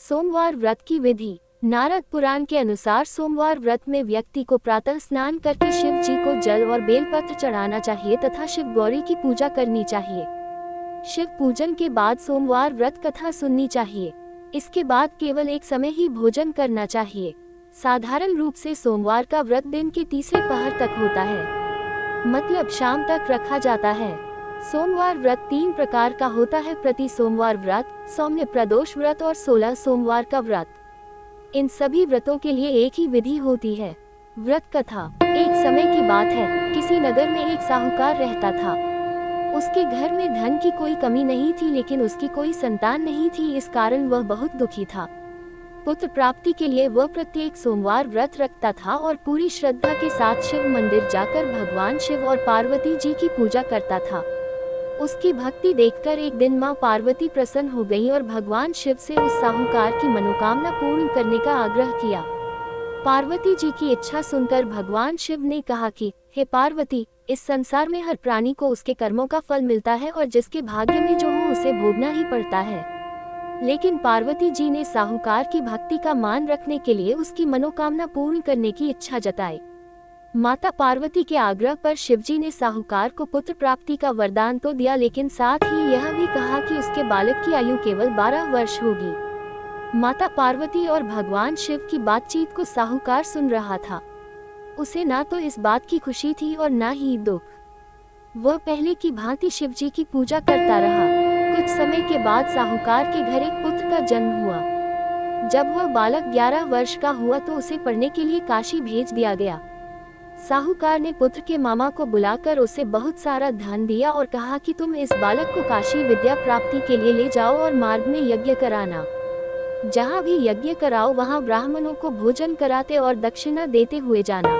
सोमवार व्रत की विधि। नारद पुराण के अनुसार सोमवार व्रत में व्यक्ति को प्रातः स्नान करके शिव जी को जल और बेलपत्र चढ़ाना चाहिए तथा शिव गौरी की पूजा करनी चाहिए। शिव पूजन के बाद सोमवार व्रत कथा सुननी चाहिए। इसके बाद केवल एक समय ही भोजन करना चाहिए। साधारण रूप से सोमवार का व्रत दिन के तीसरे पहर तक होता है, मतलब शाम तक रखा जाता है। सोमवार व्रत 3 प्रकार का होता है: प्रति सोमवार व्रत, सौम्य प्रदोष व्रत और 16 सोमवार का व्रत। इन सभी व्रतों के लिए एक ही विधि होती है। व्रत कथा। एक समय की बात है, किसी नगर में एक साहूकार रहता था। उसके घर में धन की कोई कमी नहीं थी, लेकिन उसकी कोई संतान नहीं थी। इस कारण वह बहुत दुखी था। पुत्र प्राप्ति के लिए वह प्रत्येक सोमवार व्रत रखता था और पूरी श्रद्धा के साथ शिव मंदिर जाकर भगवान शिव और पार्वती जी की पूजा करता था। उसकी भक्ति देखकर एक दिन मां पार्वती प्रसन्न हो गईं और भगवान शिव से उस साहूकार की मनोकामना पूर्ण करने का आग्रह किया। पार्वती जी की इच्छा सुनकर भगवान शिव ने कहा कि हे पार्वती, इस संसार में हर प्राणी को उसके कर्मों का फल मिलता है और जिसके भाग्य में जो हो उसे भोगना ही पड़ता है। लेकिन पार्वती जी ने साहूकार की भक्ति का मान रखने के लिए उसकी मनोकामना पूर्ण करने की इच्छा जताई। माता पार्वती के आग्रह पर शिवजी ने साहूकार को पुत्र प्राप्ति का वरदान तो दिया, लेकिन साथ ही यह भी कहा कि उसके बालक की आयु केवल 12 वर्ष होगी। माता पार्वती और भगवान शिव की बातचीत को साहूकार सुन रहा था। उसे ना तो इस बात की खुशी थी और ना ही दुख। वह पहले की भांति शिवजी की पूजा करता रहा। कुछ समय के बाद साहूकार के घर एक पुत्र का जन्म हुआ। जब वह बालक 11 वर्ष का हुआ तो उसे पढ़ने के लिए काशी भेज दिया गया। साहूकार ने पुत्र के मामा को बुलाकर उसे बहुत सारा धन दिया और कहा कि तुम इस बालक को काशी विद्या प्राप्ति के लिए ले जाओ और मार्ग में यज्ञ कराना। जहाँ भी यज्ञ कराओ वहाँ ब्राह्मणों को भोजन कराते और दक्षिणा देते हुए जाना।